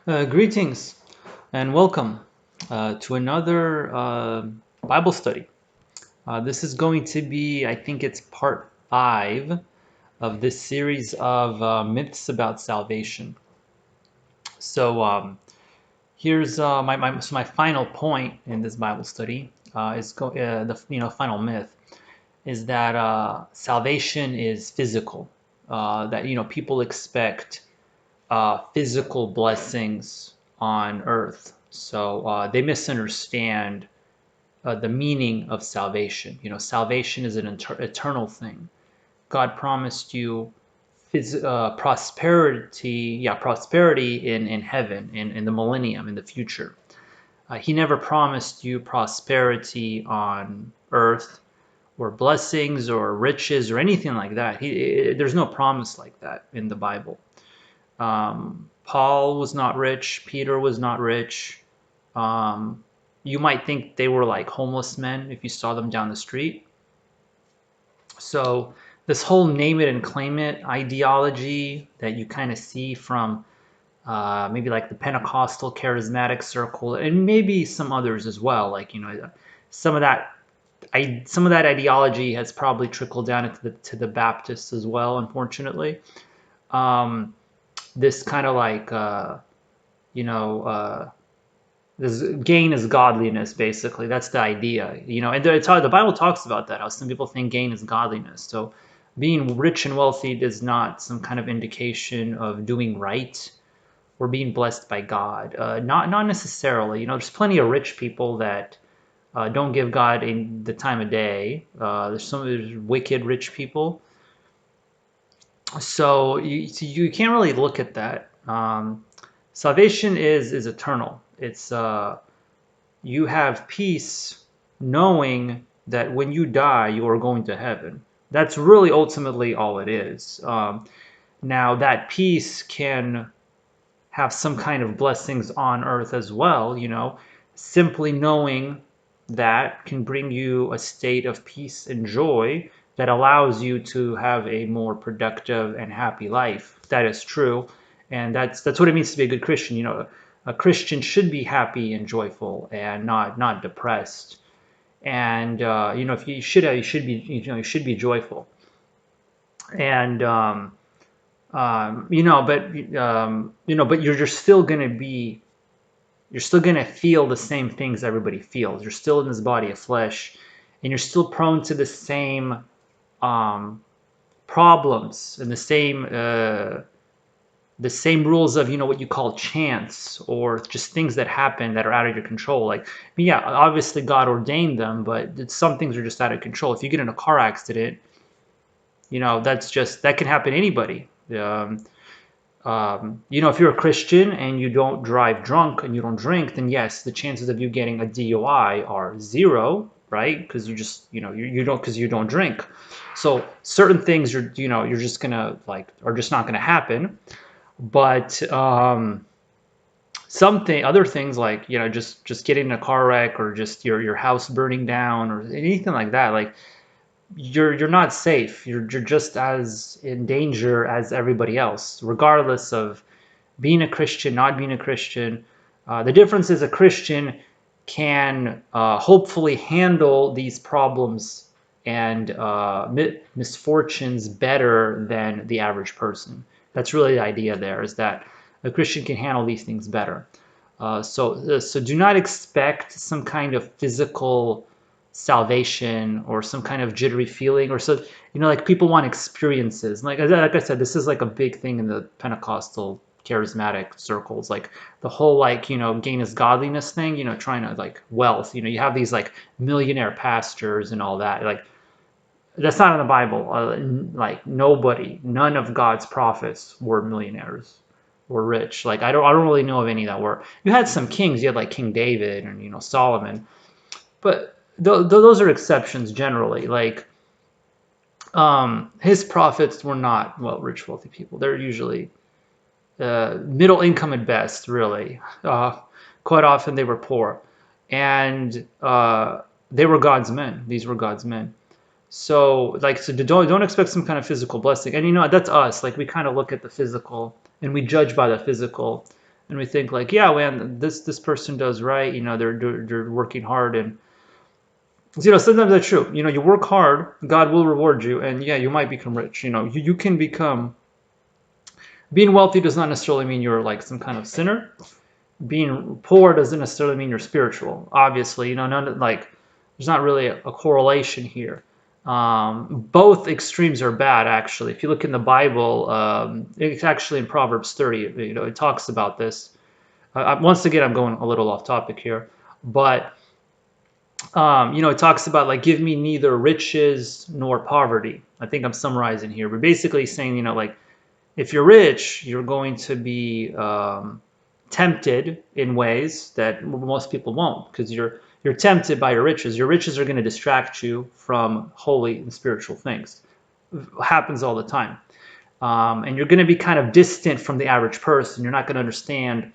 Greetings and welcome to another Bible study. This is going to be, I think it's part 5 of this series of myths about salvation. So here's my final point in this Bible study the final myth is that salvation is physical. That people expect physical blessings on earth. So they misunderstand the meaning of salvation. Salvation is an eternal thing. God promised you prosperity in heaven, in the millennium, in the future. He never promised you prosperity on earth or blessings or riches or anything like that. There's no promise like that in the Bible. Paul was not rich. Peter was not rich. Um, you might think they were like homeless men if you saw them down the street. So this whole name it and claim it ideology that you kind of see from maybe like the Pentecostal charismatic circle and maybe some others as well. Like some of that some of that ideology has probably trickled down into the Baptists as well, unfortunately. Um, this kind of like you know this gain is godliness, basically. That's the idea, and the Bible talks about that, how some people think gain is godliness. So being rich and wealthy is not some kind of indication of doing right or being blessed by God. Not necessarily. There's plenty of rich people that don't give God the time of day. There's wicked rich people. So you can't really look at that. Salvation is eternal. It's you have peace knowing that when you die, you are going to heaven. That's really ultimately all it is. Now that peace can have some kind of blessings on earth as well. Simply knowing that can bring you a state of peace and joy that allows you to have a more productive and happy life. That is true, and that's what it means to be a good Christian. A Christian should be happy and joyful and not depressed. And if you should be joyful. And but you're still gonna feel the same things everybody feels. You're still in this body of flesh, and you're still prone to the same um, problems and the same rules of what you call chance or just things that happen that are out of your control. Like, yeah, obviously God ordained them, but some things are just out of control. If you get in a car accident, that can happen to anybody. If you're a Christian and you don't drive drunk and you don't drink, then yes, the chances of you getting a DUI are zero, right? Because you don't, because you don't drink. So certain things you're just gonna are just not gonna happen. But other things like just getting in a car wreck or just your house burning down or anything like that, like you're not safe. You're just as in danger as everybody else, regardless of being a Christian, not being a Christian. The difference is a Christian can hopefully handle these problems and misfortunes better than the average person. That's really the idea there, is that a Christian can handle these things better. So do not expect some kind of physical salvation or some kind of jittery feeling, or so like people want experiences. Like I said, this is like a big thing in the Pentecostal charismatic circles, like the whole gain is godliness thing, trying to like wealth. You have these like millionaire pastors and all that. Like that's not in the Bible. Like none of God's prophets were millionaires or rich. Like I don't really know of any that were. You had some kings. You had like King David and Solomon, but those are exceptions generally. Like his prophets were not rich wealthy people. They're usually middle income at best, really. Quite often they were poor, and they were God's men. These were God's men. So don't expect some kind of physical blessing. And that's us. Like we kind of look at the physical and we judge by the physical. and we think like, yeah, man, this person does right. They're working hard, and sometimes that's true. You work hard, God will reward you, and yeah, you might become rich. You can become. Being wealthy does not necessarily mean you're like some kind of sinner. Being poor doesn't necessarily mean you're spiritual. Obviously, none like there's not really a correlation here. Both extremes are bad, actually. If you look in the Bible, it's actually in Proverbs 30. It talks about this. Once again, I'm going a little off topic here, but it talks about like give me neither riches nor poverty. I think I'm summarizing here, but basically saying like if you're rich, you're going to be tempted in ways that most people won't, because you're tempted by your riches. Your riches are going to distract you from holy and spiritual things. It happens all the time. And you're going to be kind of distant from the average person. You're not going to understand.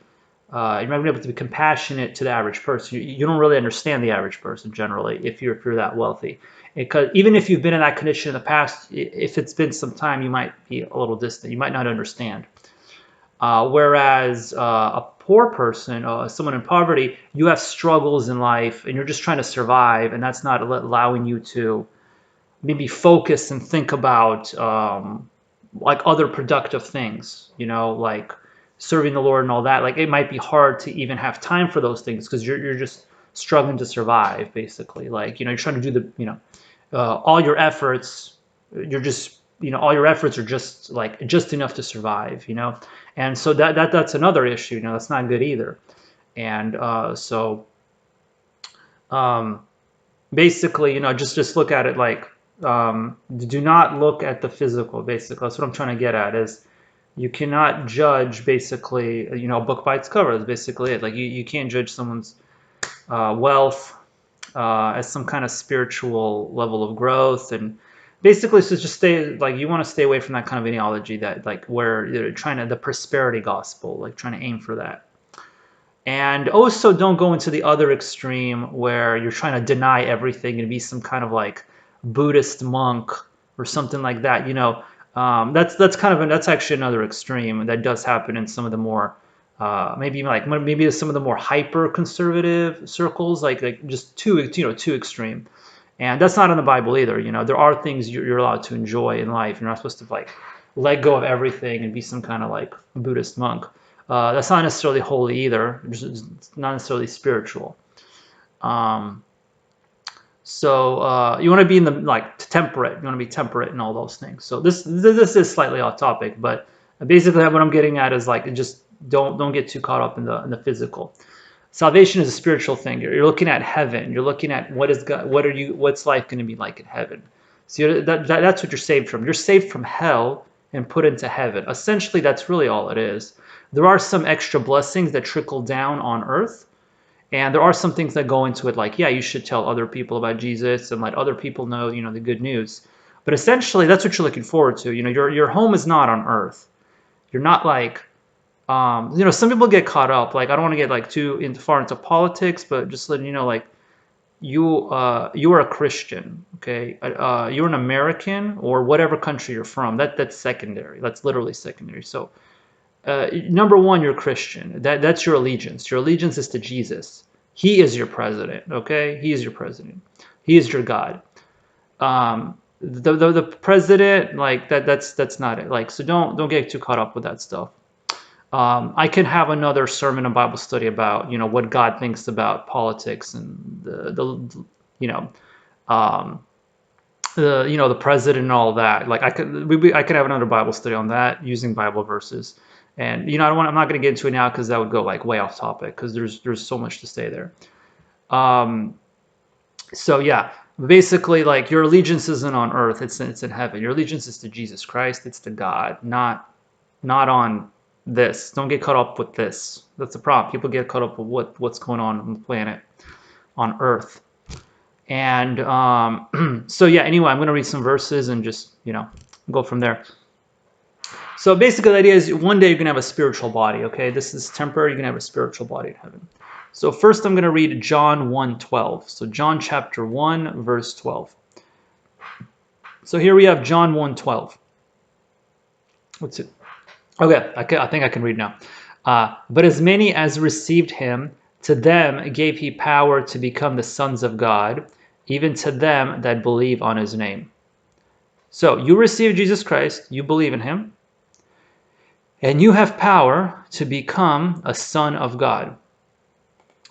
You're not going to be able to be compassionate to the average person. You don't really understand the average person generally if you're that wealthy. Because even if you've been in that condition in the past, if it's been some time, you might be a little distant. You might not understand. Whereas a poor person, someone in poverty, you have struggles in life and you're just trying to survive, and that's not allowing you to maybe focus and think about like other productive things, like serving the Lord and all that. Like it might be hard to even have time for those things because you're just struggling to survive, basically. Like you're trying to do all your efforts. You're just all your efforts are just enough to survive, and so that's another issue. That's not good either. And basically, just look at it like do not look at the physical. Basically, that's what I'm trying to get at. Is you cannot judge basically a book by its cover. That's basically it. Like you can't judge someone's wealth as some kind of spiritual level of growth. And basically, so just stay like you want to stay away from that kind of ideology that like where you're trying to the prosperity gospel, like trying to aim for that. And also don't go into the other extreme where you're trying to deny everything and be some kind of like Buddhist monk or something like that. That's actually another extreme that does happen in some of the more maybe some of the more hyper conservative circles, like just too extreme. And that's not in the Bible either. There are things you're allowed to enjoy in life. You're not supposed to like let go of everything and be some kind of like Buddhist monk. That's not necessarily holy either. It's not necessarily spiritual. So you want to be in the like temperate. You want to be temperate in all those things. So this is slightly off topic, but basically what I'm getting at is like just don't get too caught up in the physical. Salvation is a spiritual thing. You're looking at heaven. You're looking at what's life going to be like in heaven. So that's what you're saved from. You're saved from hell and put into heaven. Essentially, that's really all it is. There are some extra blessings that trickle down on earth, and there are some things that go into it, like, yeah, you should tell other people about Jesus and let other people know, the good news. But essentially, that's what you're looking forward to. Your home is not on earth. You're not like, some people get caught up. Like, I don't want to get like too far into politics, but just letting you know, like, you are a Christian, okay? You're an American or whatever country you're from. That's secondary. That's literally secondary. So. Number one, you're Christian. That's your allegiance. Your allegiance is to Jesus. He is your president. Okay, He is your president. He is your God. The president, like that's not it. Like, so don't get too caught up with that stuff. I can have another sermon and Bible study about what God thinks about politics and the president and all that. Like I could have another Bible study on that using Bible verses. And I'm not going to get into it now because that would go like way off topic because there's so much to say there. So yeah, basically like your allegiance isn't on earth; it's in heaven. Your allegiance is to Jesus Christ. It's to God, not on this. Don't get caught up with this. That's the problem. People get caught up with what's going on the planet, on Earth. And so yeah. Anyway, I'm going to read some verses and just go from there. So basically the idea is one day you're going to have a spiritual body, okay? This is temporary. You're going to have a spiritual body in heaven. So first I'm going to read John 1:12. So John chapter 1, verse 12. So here we have John 1:12. What's it? Okay, I think I can read now. But as many as received him, to them gave he power to become the sons of God, even to them that believe on his name. So you receive Jesus Christ, you believe in him, and you have power to become a son of God.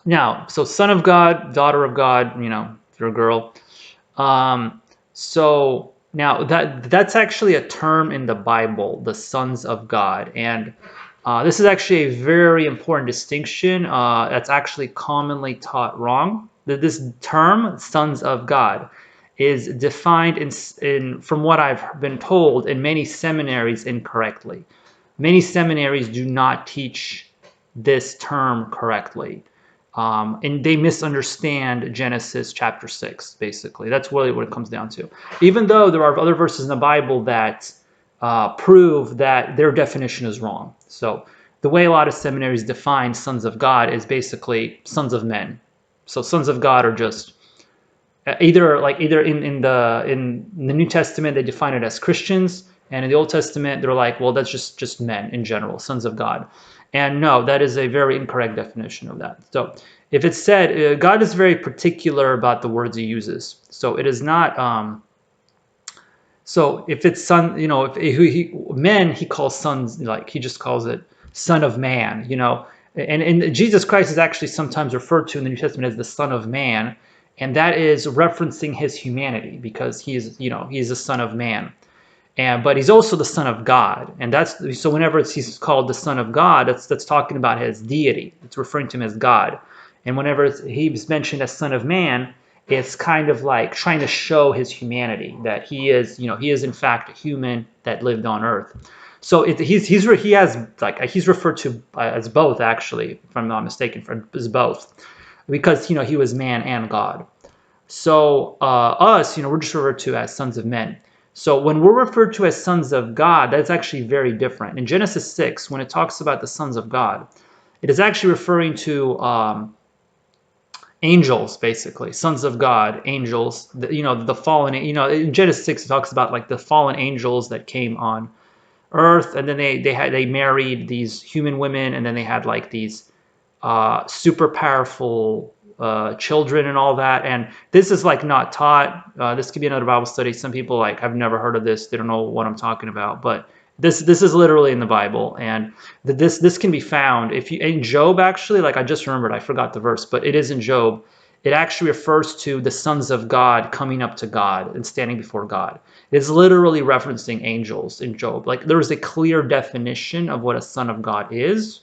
Now, so son of God, daughter of God, if you're a girl. So now that's actually a term in the Bible, the sons of God. And this is actually a very important distinction that's actually commonly taught wrong. That this term, sons of God, is defined from what I've been told, in many seminaries incorrectly. Many seminaries do not teach this term correctly. And they misunderstand Genesis chapter 6, basically. That's really what it comes down to. Even though there are other verses in the Bible that prove that their definition is wrong. So the way a lot of seminaries define sons of God is basically sons of men. So sons of God are just either in the New Testament they define it as Christians, and in the Old Testament they're like, well, that's just men in general, sons of God. And no, that is a very incorrect definition of that. So if it's said, God is very particular about the words he uses. So it is not, so if it's son, if men, he calls sons, like he just calls it son of man, and Jesus Christ is actually sometimes referred to in the New Testament as the Son of Man. And that is referencing his humanity, because he is a son of man. But he's also the Son of God, and that's so whenever he's called the Son of God, that's talking about his deity. It's referring to him as God. And whenever he's mentioned as Son of Man, it's kind of like trying to show his humanity, that he is in fact a human that lived on Earth. So he's referred to as both, actually, if I'm not mistaken, as both, because he was man and God. So us, we're just referred to as sons of men. So when we're referred to as sons of God, that's actually very different. In Genesis 6, when it talks about the sons of God, it is actually referring to angels, basically, sons of God, angels. The fallen. In Genesis 6, it talks about like the fallen angels that came on Earth, and then they married these human women, and then they had like these super powerful children and all that. And this is like not taught. This could be another Bible study. Some people like have never heard of this. They don't know what I'm talking about. But this is literally in the Bible, and this can be found if you in Job, actually. Like I just remembered, I forgot the verse, but it is in Job. It actually refers to the sons of God coming up to God and standing before God. It's literally referencing angels in Job. Like there is a clear definition of what a son of God is.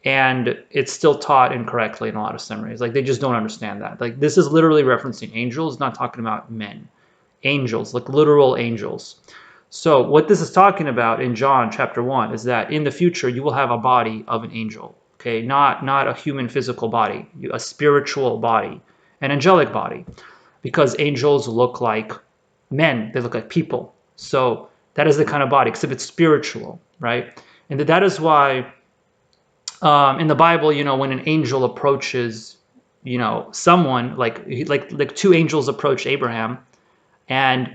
And it's still taught incorrectly in a lot of seminaries. Like they just don't understand that. Like this is literally referencing angels, not talking about men. Angels, like literal angels. So what this is talking about in John chapter 1 is that in the future you will have a body of an angel. Okay, not a human physical body, a spiritual body, an angelic body, because angels look like men. They look like people. So that is the kind of body, except it's spiritual, right? And that is why in the Bible, when an angel approaches, someone, like two angels approached Abraham, and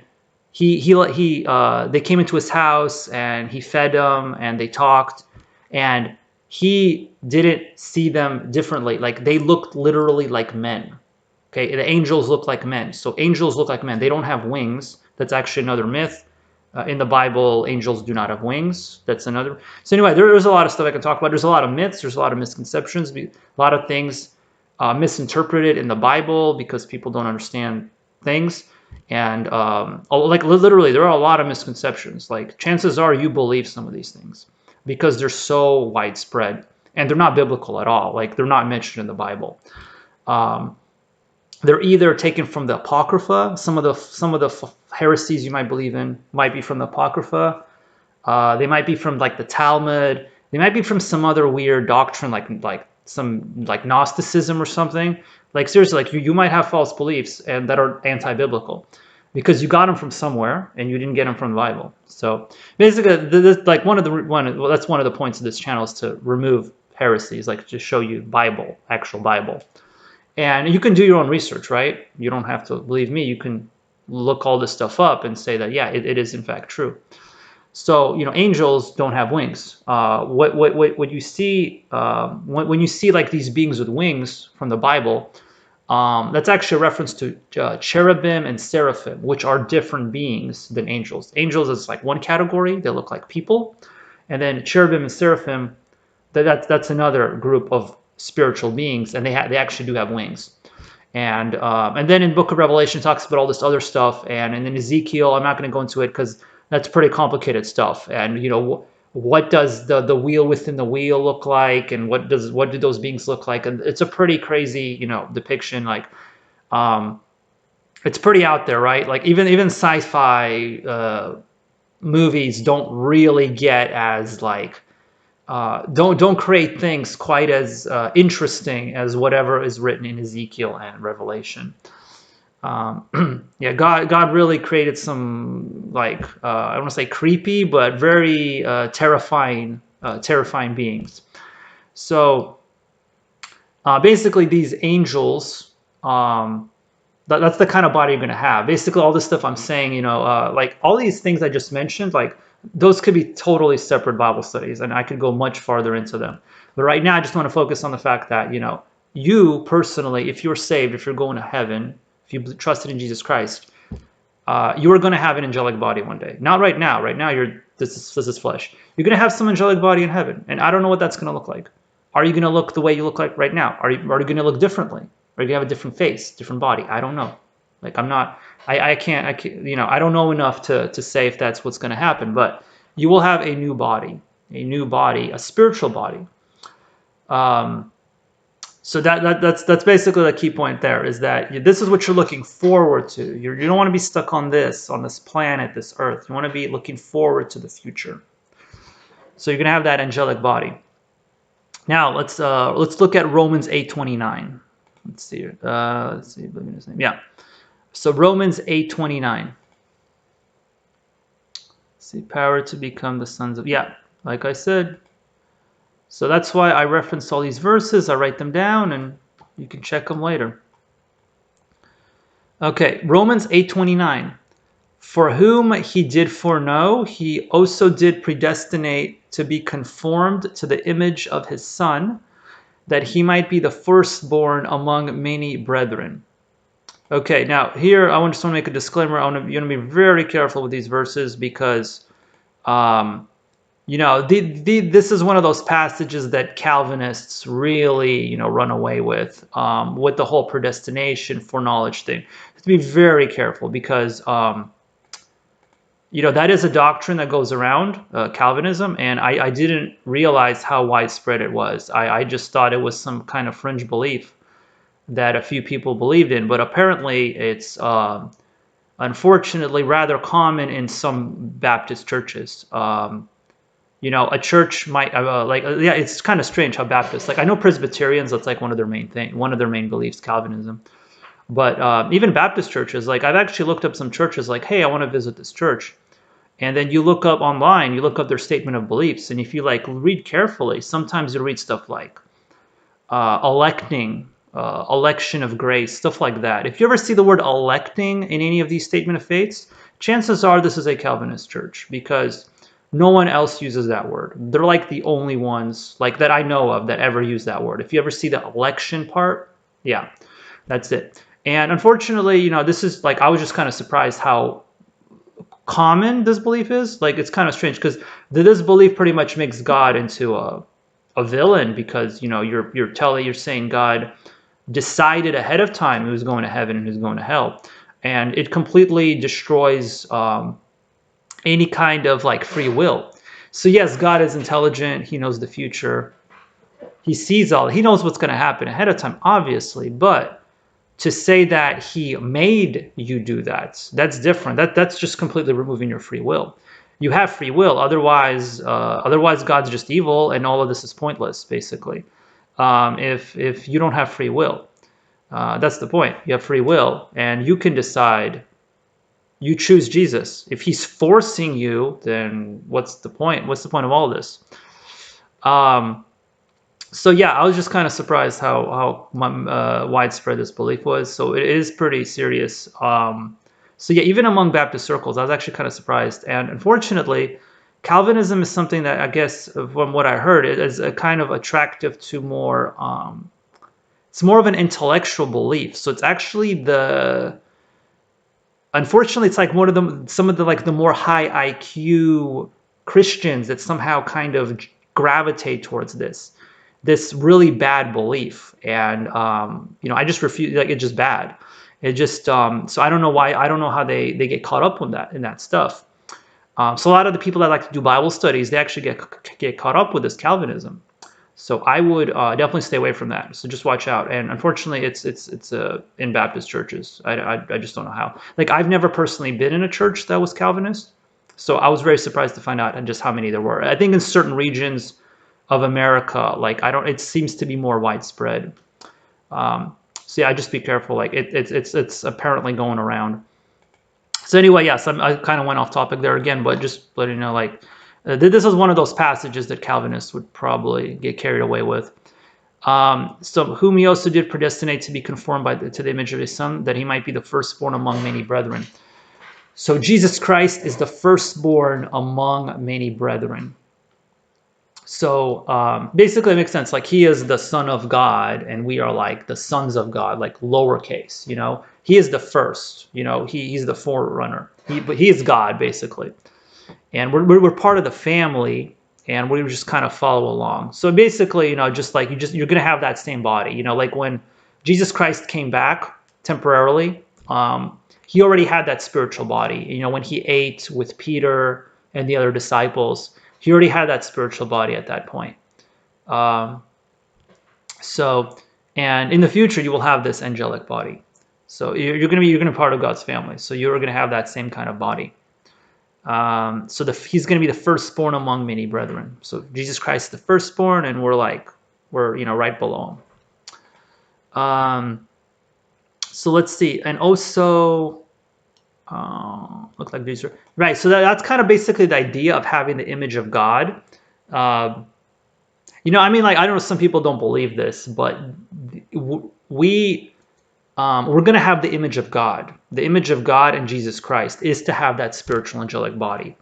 they came into his house and he fed them and they talked, and he didn't see them differently. Like they looked literally like men. Okay, the angels look like men. So angels look like men. They don't have wings. That's actually another myth. In the Bible, angels do not have wings. That's another. So anyway, there's a lot of stuff I can talk about. There's a lot of myths. There's a lot of misconceptions. A lot of things misinterpreted in the Bible because people don't understand things. And like literally, there are a lot of misconceptions. Like chances are you believe some of these things because they're so widespread and they're not biblical at all. Like they're not mentioned in the Bible. They're either taken from the Apocrypha. Some of the heresies you might believe in might be from the Apocrypha. They might be from like the Talmud. They might be from some other weird doctrine, like some like Gnosticism or something. Like seriously, like you might have false beliefs and that are anti-biblical because you got them from somewhere and you didn't get them from the Bible. So basically, like that's one of the points of this channel is to remove heresies, like to show you Bible, actual Bible. And you can do your own research, right? You don't have to believe me. You can look all this stuff up and say that, yeah, it is in fact true. So, angels don't have wings. What you see when you see like these beings with wings from the Bible, that's actually a reference to cherubim and seraphim, which are different beings than angels. Angels is like one category; they look like people, and then cherubim and seraphim, that's another group of spiritual beings, and they actually do have wings. And then in Book of Revelation it talks about all this other stuff, and in Ezekiel, I'm not going to go into it because that's pretty complicated stuff. And what does the wheel within the wheel look like, and what do those beings look like? And it's a pretty crazy depiction. Like it's pretty out there, right? Like even sci-fi movies don't really get as like don't create things quite as interesting as whatever is written in Ezekiel and Revelation. Yeah, God really created some like I don't want to say creepy, but very terrifying beings. So basically, these angels, that's the kind of body you're going to have. Basically, all this stuff I'm saying, like all these things I just mentioned, like those could be totally separate Bible studies, and I could go much farther into them. But right now, I just want to focus on the fact that, you personally, if you're saved, if you're going to heaven, if you trusted in Jesus Christ, you are going to have an angelic body one day. Not right now. Right now, this is flesh. You're going to have some angelic body in heaven, and I don't know what that's going to look like. Are you going to look the way you look like right now? Are you going to look differently? Are you going to have a different face, different body? I don't know. Like I can't, I don't know enough to say if that's what's going to happen, but you will have a new body, a spiritual body. So that's basically the key point there, is that this is what you're looking forward to. You don't want to be stuck on this planet, this earth. You want to be looking forward to the future. So you're going to have that angelic body. Now let's look at Romans 8:29. Let's see. Yeah. So Romans 8:29. See, power to become the sons of, yeah, like I said. So that's why I reference all these verses. I write them down, and you can check them later. Okay, Romans 8:29. For whom he did foreknow, he also did predestinate to be conformed to the image of his Son, that he might be the firstborn among many brethren. Okay, now here I just want to make a disclaimer. You want to be very careful with these verses because, this is one of those passages that Calvinists really, run away with the whole predestination, foreknowledge thing. You have to be very careful because, that is a doctrine that goes around Calvinism, and I didn't realize how widespread it was. I just thought it was some kind of fringe belief that a few people believed in, but apparently it's unfortunately rather common in some Baptist churches. A church might it's kind of strange how Baptists, like I know Presbyterians, that's like one of their main beliefs, Calvinism. But even Baptist churches, like I've actually looked up some churches, like, hey, I want to visit this church. And then you look up online, you look up their statement of beliefs, and if you like read carefully, sometimes you read stuff like electing, election of grace, stuff like that. If you ever see the word electing in any of these statement of faiths, chances are this is a Calvinist church, because no one else uses that word. They're like the only ones like that I know of that ever use that word. If you ever see the election part, yeah, that's it. And unfortunately, this is like, I was just kind of surprised how common this belief is. Like, it's kind of strange because this belief pretty much makes God into a villain, because you're saying God decided ahead of time who's going to heaven and who's going to hell, and it completely destroys any kind of like free will. So yes, God is intelligent, he knows the future, he knows what's going to happen ahead of time, obviously, but to say that he made you do that's different. That's just completely removing your free will. You have free will, otherwise God's just evil, and all of this is pointless, basically. If you don't have free will, that's the point. You have free will, and you can decide. You choose Jesus. If he's forcing you, then what's the point? What's the point of all this? So yeah, I was just kind of surprised how widespread this belief was. So it is pretty serious. So yeah, even among Baptist circles, I was actually kind of surprised. And unfortunately, Calvinism is something that I guess, from what I heard, is a kind of attractive to more. It's more of an intellectual belief. So it's actually unfortunately, it's like one of some of the like the more high IQ Christians that somehow kind of gravitate towards this really bad belief. And I just refuse. Like, it's just bad. It just so I don't know why. I don't know how they get caught up in that stuff. So a lot of the people that like to do Bible studies, they actually get caught up with this Calvinism. So I would definitely stay away from that. So just watch out. And unfortunately, it's in Baptist churches. I just don't know how. Like, I've never personally been in a church that was Calvinist, so I was very surprised to find out and just how many there were. I think in certain regions of America, like, I don't. It seems to be more widespread. So yeah, just be careful. Like, it's apparently going around. So anyway, yes, I kind of went off topic there again, but just letting you know, like, this is one of those passages that Calvinists would probably get carried away with. So whom he also did predestinate to be conformed to the image of his Son, that he might be the firstborn among many brethren. So Jesus Christ is the firstborn among many brethren. So basically it makes sense. Like, he is the Son of God, and we are like the sons of God, like lowercase, He is the first, he's the forerunner. But he is God, basically. And we're part of the family, and we just kind of follow along. So basically, just like you're going to have that same body. Like when Jesus Christ came back temporarily, he already had that spiritual body. When he ate with Peter and the other disciples, he already had that spiritual body at that point. And in the future, you will have this angelic body. So you're going to be part of God's family. So you're going to have that same kind of body. So he's going to be the firstborn among many brethren. So Jesus Christ is the firstborn, and we're right below him. So let's see, and also look like these are right. So that's kind of basically the idea of having the image of God. I mean, like, I don't know, some people don't believe this, but we're going to have the image of God. The image of God in Jesus Christ is to have that spiritual angelic body.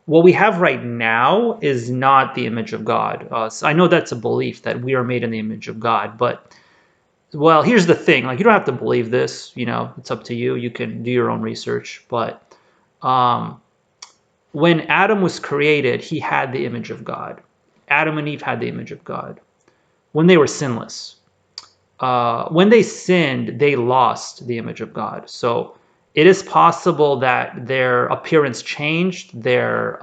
What we have right now is not the image of God. So I know that's a belief that we are made in the image of God, but, well, here's the thing. Like, you don't have to believe this. It's up to you. You can do your own research. But when Adam was created, he had the image of God. Adam and Eve had the image of God when they were sinless. When they sinned, they lost the image of God. So it is possible that their appearance changed, their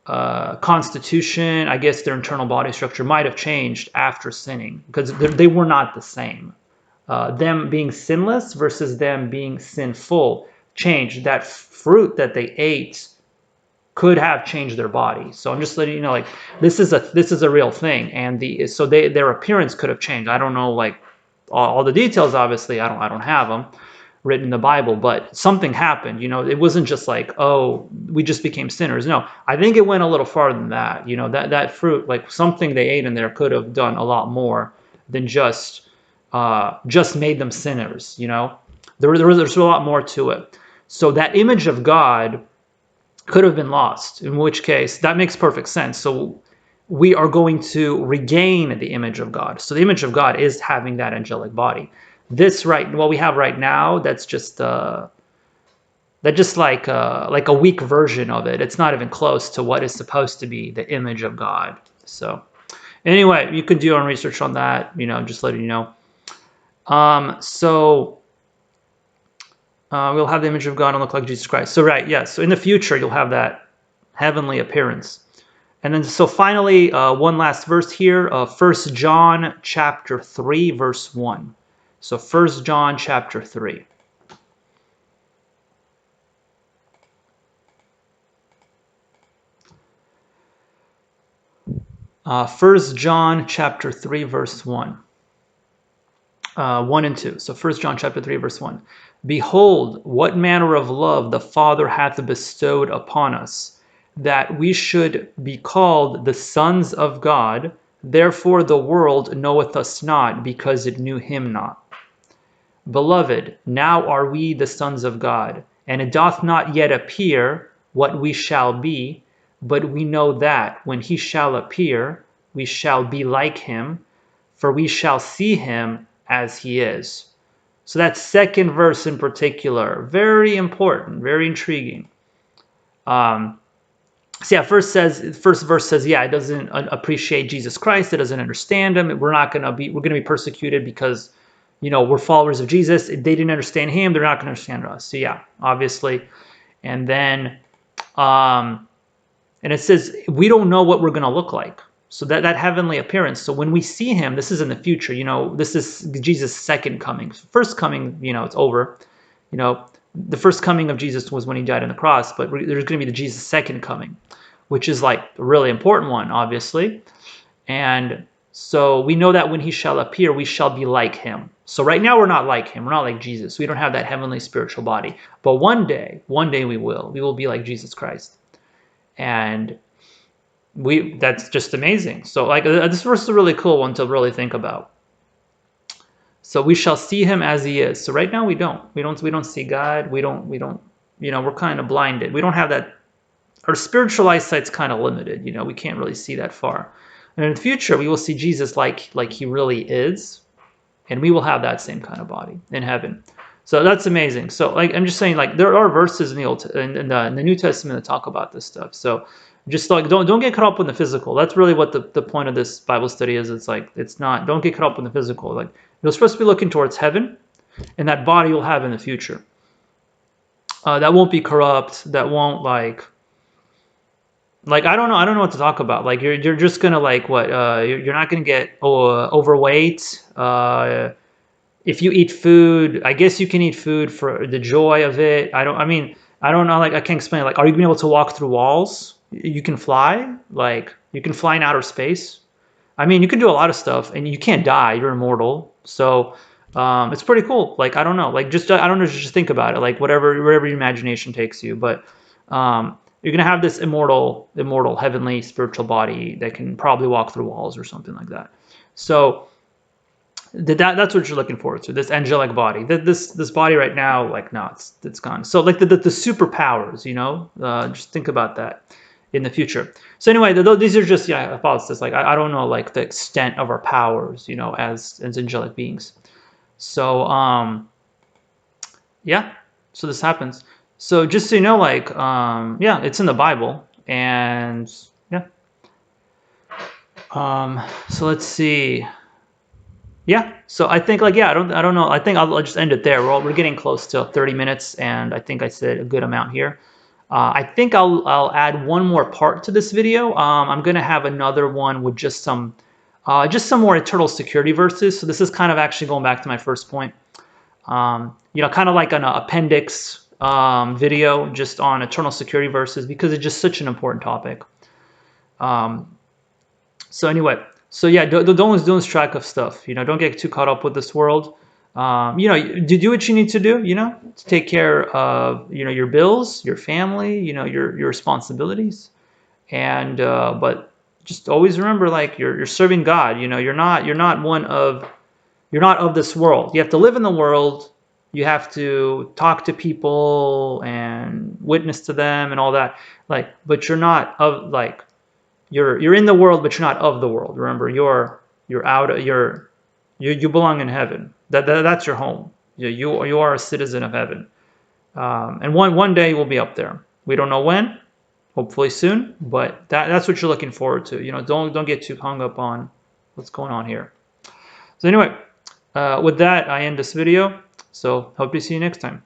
constitution, I guess their internal body structure might have changed after sinning, because they were not the same. Them being sinless versus them being sinful changed. That fruit that they ate could have changed their body. So I'm just letting you know, like, this is a real thing, and their appearance could have changed. I don't know, like, all the details. Obviously, I don't have them written in the Bible, but something happened. It wasn't just like, oh, we just became sinners. No, I think it went a little farther than that. That fruit, like, something they ate in there could have done a lot more than just made them sinners. There's a lot more to it. So that image of God could have been lost, in which case that makes perfect sense. So we are going to regain the image of God. So the image of God is having that angelic body. What we have right now, that's just like a weak version of it. It's not even close to what is supposed to be the image of God. So anyway, you can do your own research on that. Just letting you know. We'll have the image of God and look like Jesus Christ. So right, yes. So in the future, you'll have that heavenly appearance. And then, so finally, one last verse here, 1 John chapter 3, verse 1. So 1 John chapter 3. First John chapter 3, verse 1. 1 and 2. So 1 John chapter 3, verse 1. Behold, what manner of love the Father hath bestowed upon us, that we should be called the sons of God. Therefore the world knoweth us not, because it knew him not. Beloved, now are we the sons of God, and it doth not yet appear what we shall be, But we know that when he shall appear, we shall be like him, for we shall see him as he is. So that second verse in particular, very important, very intriguing. So yeah, first verse says, yeah, it doesn't appreciate Jesus Christ. It doesn't understand him. We're going to be persecuted because, we're followers of Jesus. They didn't understand him. They're not going to understand us. So yeah, obviously. And then, and it says, we don't know what we're going to look like. So that heavenly appearance. So when we see him, this is in the future, this is Jesus' second coming. First coming, it's over. The first coming of Jesus was when he died on the cross, but there's going to be the Jesus' second coming, which is like a really important one, obviously. And so we know that when he shall appear, we shall be like him. So right now we're not like him. We're not like Jesus. We don't have that heavenly spiritual body. But one day we will. We will be like Jesus Christ. And that's just amazing. So like this verse is a really cool one to really think about. So we shall see him as he is. So right now we don't see God. We don't, we're kind of blinded. We don't have that. Our spiritual eyesight's kind of limited. We can't really see that far. And in the future, we will see Jesus like he really is, and we will have that same kind of body in heaven. So that's amazing. So like I'm just saying, like there are verses in the New Testament that talk about this stuff. So just like don't get caught up in the physical. That's really what the point of this Bible study is. It's like don't get caught up in the physical. Like you're supposed to be looking towards heaven, and that body you'll have in the future. That won't be corrupt. That won't like I don't know what to talk about. Like you're just gonna you're not gonna get overweight. If you eat food, I guess you can eat food for the joy of it. I don't know. Like I can't explain. Like, are you gonna be able to walk through walls? You can fly. Like you can fly in outer space. You can do a lot of stuff, and you can't die. You're immortal. So it's pretty cool. Like I don't know. Like just I don't know. Just think about it. Like wherever your imagination takes you. But you're gonna have this immortal, heavenly, spiritual body that can probably walk through walls or something like that. So that's what you're looking forward to. This angelic body. This body right now, like no, it's gone. So like the superpowers, just think about that in the future. So anyway, these are just hypotheses. Like I don't know like the extent of our powers, as angelic beings. So yeah, so this happens. So just so you know, like it's in the Bible, and yeah. So let's see. Yeah, so I think I don't know. I think I'll just end it there. We're getting close to 30 minutes, and I think I said a good amount here. I think I'll add one more part to this video. I'm gonna have another one with just some more eternal security verses. So this is kind of actually going back to my first point. Kind of like an appendix video just on eternal security verses, because it's just such an important topic. So anyway. So yeah, don't lose track of stuff. Don't get too caught up with this world. Do what you need to do. To take care of your bills, your family, your responsibilities, and but just always remember, like you're serving God. You're not of this world. You have to live in the world. You have to talk to people and witness to them and all that. But you're not of like. You're in the world, but you're not of the world. Remember, you're out. You belong in heaven. That's your home. You are a citizen of heaven. And one day we'll be up there. We don't know when. Hopefully soon. But that's what you're looking forward to. Don't get too hung up on what's going on here. So anyway, with that, I end this video. So hope to see you next time.